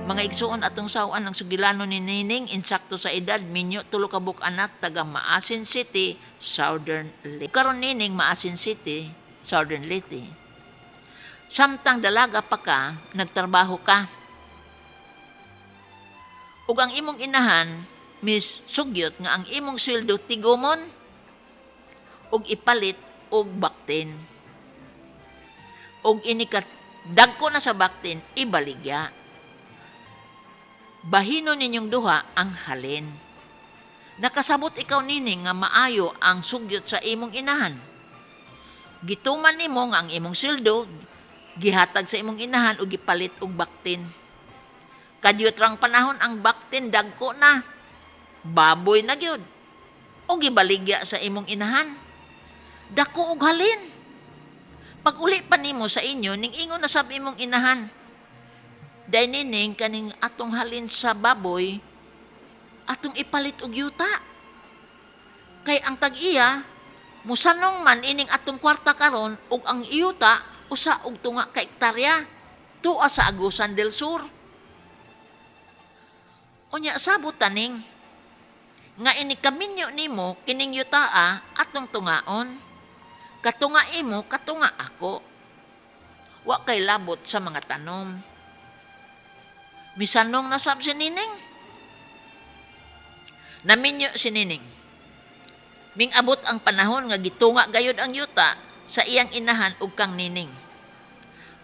Mga igsuon atong sawan ang sugilano ni Nining, insakto sa edad, minyo, tulo ka buk anak, taga Maasin City, Southern Leyte. Karon Nining, Maasin City, Southern Leyte. Samtang dalaga pa ka, nagtrabaho ka. Ug ang imong inahan, Miss Sugyot, nga ang imong sweldo tigumon, ug ipalit og baktin. Ug inikat, dagko na sa baktin, ibaligya. Bahino ninyong duha ang halin. Nakasabot ikaw Nining nga maayo ang sugyot sa imong inahan. Gituman nimo nga ang imong sweldo gihatag sa imong inahan ug gipalit og baktin. Kadyot rang panahon ang baktin dagko na. Baboy na gyud. O gibaligya sa imong inahan. Dako og halin. Pag uli pa nimo sa inyo ning ingon na sab imong inahan. Dahil Nining, kaning atong halin sa baboy, atong ipalit og yuta. Kay ang tag-iya, musanong man ining atong kwarta karon ug ang yuta, usa og tunga ka hektarya, tuwa sa Agusan del Sur. Unya sabot taning, nga ini kaminyo nimo, kining yutaa, atong tungaon. Katunga imo, katunga ako. Wa kay labot sa mga tanom. Misanong nasab si Nining. Naminyo si Nining. Ming abot ang panahon nga gitunga gayud ang yuta sa iyang inahan ug kang Nining.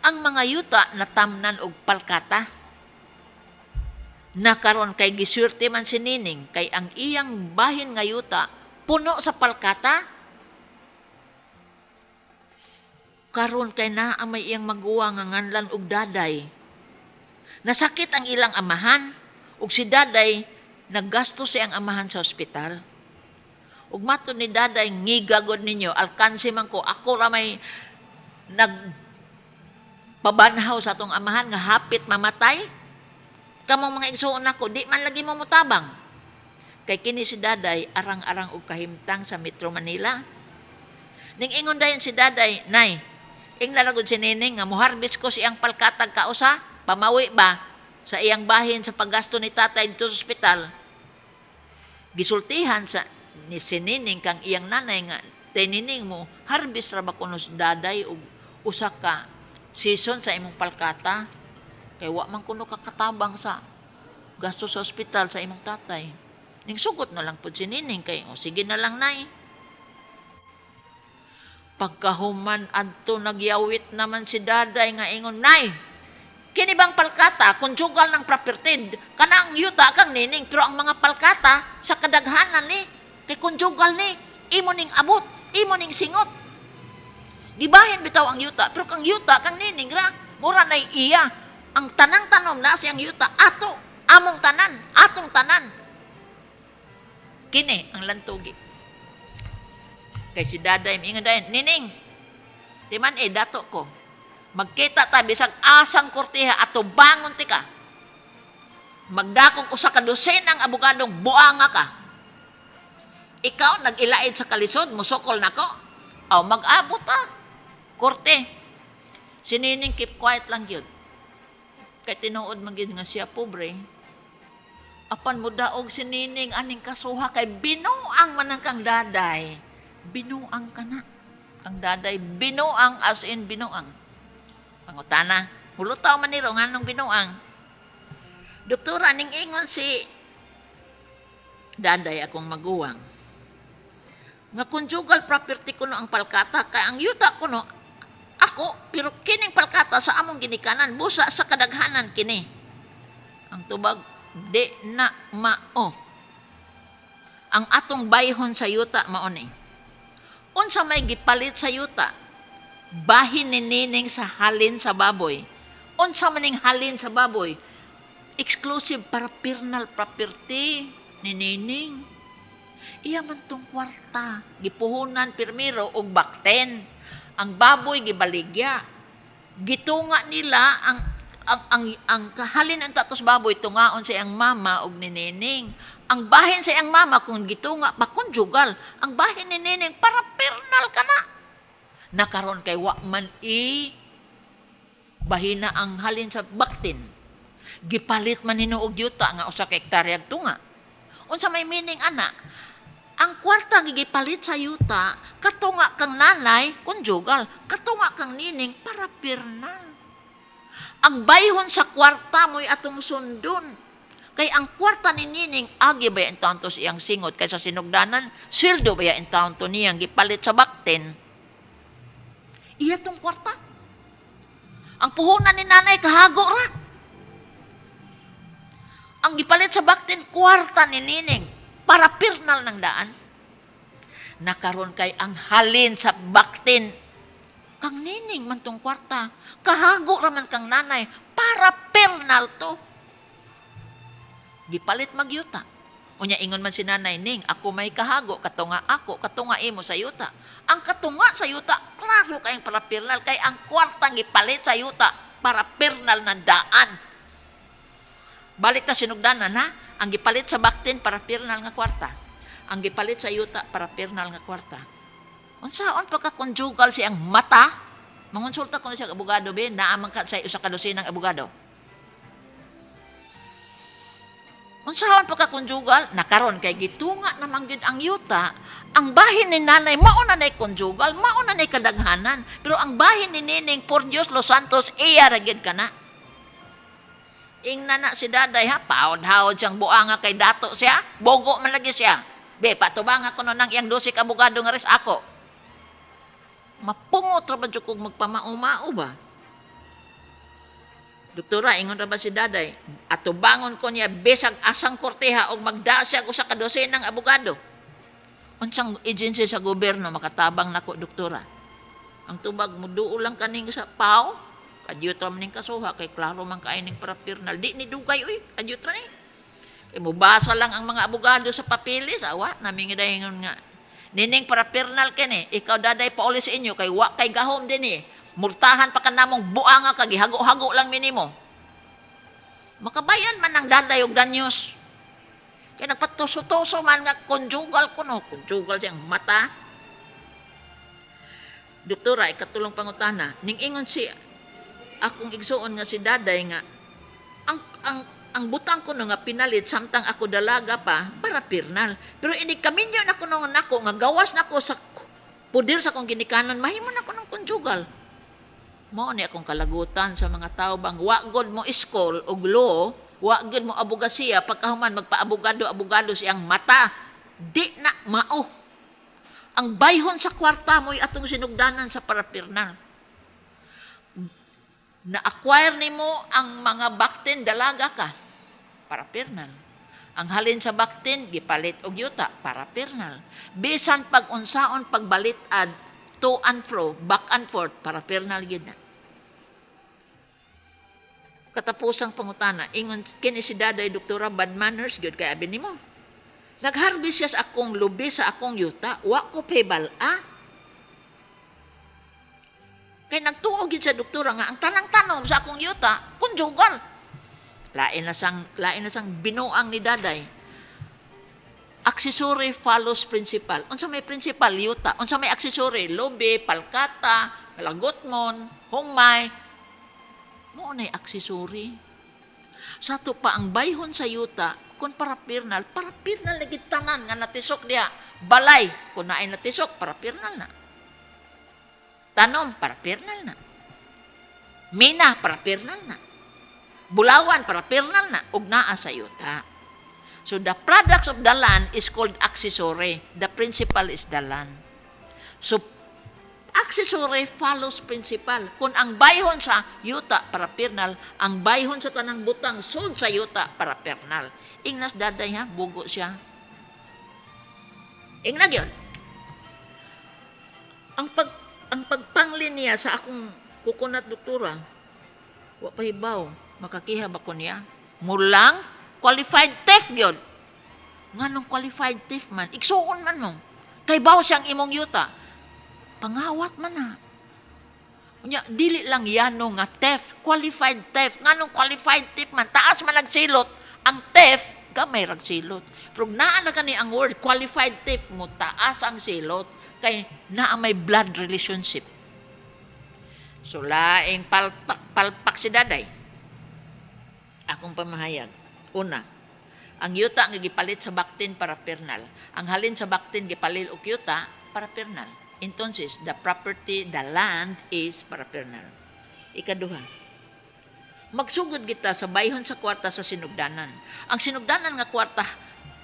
Ang mga yuta natamnan og palkata. Nakaron kay giswerte man si Nining kay ang iyang bahin nga yuta puno sa palkata. Karon kay naa may iyang maguwa nga nganlan og Daday. Nasakit ang ilang amahan, ug si Daday naggasto siyang amahan sa ospital. Ug matud ni Daday, ngigagod ninyo, alkansi man ko, ako ra may nagpabanhaw sa atong amahan nga hapit mamatay. Kamong mga igsuon nako, di man lagi mo mutabang. Kay kini si Daday, arang-arang og kahimtang sa Metro Manila. Ning ingon dayon si Daday, Nay, ing nalagod si Nining nga muharbis ko siyang palkatag kausa, pamawi ba sa iyang bahin sa paggasto ni tatay dito sa ospital. Gisultihan sa ni si Nining kang iyang nanay nga, Nining mo, harbis ra ba kuno si Daday og usa ka season sa imong palkata? Kay wa man kuno kakatabang sa gasto sa ospital sa imong tatay. Ning sugot na lang pud si Nining kay, o sige na lang nay. Pagkahuman adto nagyawit naman si Daday nga ingon, Nay, kini bang palkata, konjugal ng property, kanang yuta kang Nining, pero ang mga palkata, sa kadaghanan ni, kay konjugal ni, imo ning abot, imo ning singot. Gibahin bitaw ang yuta, pero kang yuta kang Nining, ra, mura na iya, ang tanang tanom na siyang yuta, ato, among tanan, atong tanan. Kini, ang lantugi. Kay si Daday, ingon dayon, Nining, timan dato ko, magkita ta bisag asang kortiha ato bangon ti ka. Magdakong usa ka dosen ang abogadong buanga ka. Ikaw nag-ilaid sa kalisod, musukol nako. Aw mag-abot ta. Korte. Si Nining keep quiet lang gyud. Kay tinuod man gyud nga siya pobre. Apan mo daog si Nining aning kasuha kay binuang man ang kang Daday. Binuang ka na. Ang Daday binuang as in binuang. Pangutana, hulutaw man niro nga nung binuang. Doktora, ning ingon si Daday akong maguwang. Nga conjugal property ko no ang palkata, kaya ang yuta ko no, ako, pero kining palkata sa among ginikanan, busa sa kadaghanan kini. Ang tubag, di na mao. Ang atong bayhon sa yuta mauni. Unsa may gipalit sa yuta, bahin ni Nining sa halin sa baboy. Unsa maning halin sa baboy? Exclusive para personal property ni Nining. Iya man tong kwarta, gipuhunan pirmiro og bakten. Ang baboy gibaligya. Gitunga nila ang kahalin ang tatos baboy tungaon sa iyang mama og ni Nining. Ang bahin sa iyang mama kung gitunga pa konjugal. Ang bahin ni Nining para personal kana. Nakaron kay wa man bahina ang halin sa baktin. Gipalit man hinuog yuta nga usa ka hektaryag tunga. Unsa may meaning ana? Ang kwarta gigipalit sa yuta, katunga kang nanay, conjugal, katunga kang nining para pirnal. Ang bayhon sa kwarta mo'y atong sundon. Kay ang kwarta ni nining agi ba yung taon to siyang singot kaysa sinugdanan, sweldo ba yung taon to niyang gipalit sa baktin. Iya tong kwarta. Ang puhunan ni nanay kahago ra. Ang gipalit sa baktin, kwarta ni nining para pirnal ng daan. Nakaroon kay ang halin sa baktin. Kang nining man tong kwarta. Kahago raman kang nanay para pirnal to. Gipalit magyuta. Unya ingon man si nanay, ning, ako may kahago, katunga ako, katunga imo sa yuta. Ang katunga sa yuta, klaro kayong para pirnal, kay ang kwartang gipalit sa yuta para pirnal na daan. Balik ta sinugdanan, ha? Ang gipalit sa baktin para pirnal nga kwarta. Ang gipalit sa yuta para pirnal nga kwarta. Unsaon pagka-conjugal siyang mata? Mangonsulta ko na siya abogado, be, naamang ka sa usa ka dosenang abogado. Unsaon pagka-conjugal? Nakaron kay gitunga naman gid ang yuta. Ang bahin ni nanay mao na nay conjugal, mao na nay kadaghanan. Pero ang bahin ni nining por Dios Los Santos iya ra gid kana. Ingna na si daday ha, paod-haod siyang buanga kay dato siya, bogo man lagi siya. Be, patubang ako no nang iyang dosik abogado nga res ako. Mapungot ra ba jud kog magpamao-mao ba? Doktora, ingon ra ba si daday? Atubangon ko niya besag asang korteha og magda siya usa ka dosenang abogado. Unsang agency sa gobyerno makatabang nako, doktora? Ang tubag mo duol lang kaning sa pao, kadyutra man ning kasuha kay klaro man kay ning para pirnal. Di ni dugay oy, kadyutra ni. Kay mubasa lang ang mga abogado sa papeles, awa nami nga dayon nga. Nining para pirnal kini, ikaw daday pauli sa inyo kay wa kay gahom din Murtahan pa ka namong buanga kag hago-hago lang minimo. Makabayan man ang daday og danyos. Kay nagpatuso-tuso man nga conjugal kuno, conjugal siyang mata. Doktora, ikatulong pangutana, ning ingon si akong igsuon nga si daday nga ang butang ko nga pinalit samtang ako dalaga pa para pirnal. Pero ini kaminyo na kuno nako nga gawas nako sa pudir sa kong ginikanan, mahimo na ko ng conjugal. Mao ni akong kalagutan sa mga tao bang wa god mo school og law, wa god mo abogasiya pagkahuman magpaabogado siyang mata. Di na mao. Ang bayhon sa kwarta mo'y atong sinugdanan sa parapirnal. Na-acquire nimo ang mga baktin dalaga ka, parapirnal. Ang halin sa baktin gipalit og yuta, parapirnal. Bisan pag-unsaon pagbalitad to and fro, back and forth, parapirnal gid na. Katapusang pangutana, ingon kini si daday doktora bad manners gyud kay abi nimo. Nagharbis siya sa akong lubi sa akong yuta, wa ko pebal Kay nagtuog gid sa doktora nga ang tanang tanom sa akong yuta, conjugal. Lain na sang binuang ni daday. Accessory follows principal. Unsa may principal yuta, unsa may accessory lubi, palkata, lagotmon, humay. Mo na accessory. Sa to pa ang bayhon sa yuta, kung parapirnal lagi tanan nga natisok diha. Balay, kung naay natisok, parapirnal na. Tanom, parapirnal na. Mina, parapirnal na. Bulawan, parapirnal na. Ug naa sa yuta. So the products of the land is called accessory. The principal is the land. So accessory follows principal. Kung ang bayhon sa yuta parapirnal, ang bayhon sa tanang butang sud sa yuta parapirnal. Ingnas daday ha, bugo siya. Ingna gyud. Ang pagpanglin niya sa akong kukunat doktora, wa pa hibaw, makakiha ba ko niya? Mulang qualified thief gyud. Nganong qualified thief man? Igsuon man no. Kay baw siyang imong yuta. Pangawat man na. Unya, dili lang yano nga theft, qualified theft. Nganong qualified theft man? Taas man nagsilot. Ang theft, gamay ragsilot. Pero naa na kani ang word, qualified theft mo, taas ang silot. Kay naa may blood relationship. So, laing palpak si daday. Akong pamahayag. Una, ang yuta nga gipalit sa baktin para pernal. Ang halin sa baktin gipalit og yuta para pernal. Entonces, the property, the land is para pernal. Ikaduha, magsugod kita sa bayhon sa kwarta sa sinugdanan. Ang sinugdanan nga kwarta,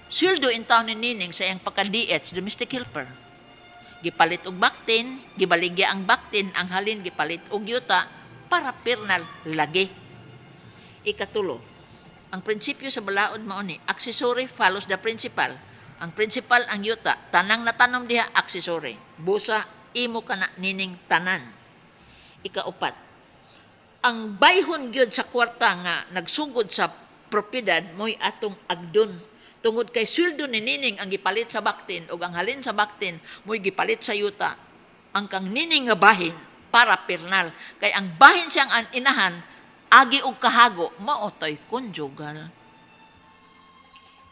sweldo in town ni Nining sa iyang pagka-DH, domestic helper. Gipalit og baktin, gibaligya ang baktin, ang halin gipalit og yuta para pernal lagi. Ikatulo, ang prinsipyo sa balaod mao ni, accessory follows the principal. Ang principal ang yuta, tanang natanom diha accessory. Busa imo kana nining tanan. Ikaupat, ang bayhon gyud sa kwarta nga nagsugod sa propiedad mo'y atong agdon. Tungod kay sweldo ni nining ang gipalit sa baktin ug ang halin sa baktin mo'y gipalit sa yuta. Ang kang nining nga bahin para pernal. Kay ang bahin siyang an inahan agi og kahago mao toy conjugal.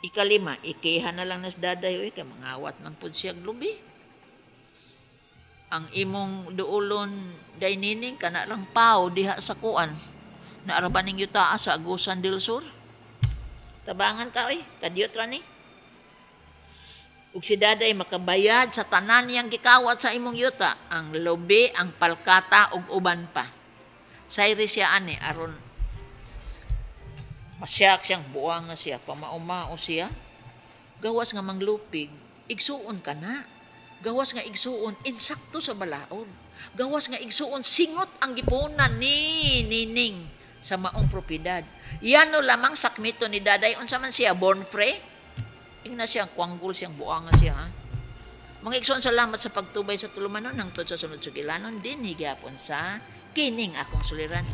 Ikalima, ikiha na lang nas daday oy kay mangawat man pud siya lubi. Ang imong duulon day nining kana lang pao diha sa kuan. Naaraban ning yuta sa Agusan del Sur. Tabangan ka oy, kadiyot ra ni. Ug si daday makabayad sa tanan niyang gikawat sa imong yuta, ang lobi, ang palkata ug uban pa. Sayri siya ani aron masyak siyang buang nga siya, pamaumao siya. Gawas nga manglupig, igsuon ka na. Gawas nga igsuon, insakto sa balaod. Gawas nga igsuon, singot ang gipunan ni nining sa maong propiedad. Yan no lamang sakmito ni daday, unsa man siya, born free? Ingna siya, kuanggol siyang buang nga siya. Ha? Mga igsoon, salamat sa pagtubay sa tulumanon, hangtod sa sunod sugilanon, din higapon sa kining akong suliran.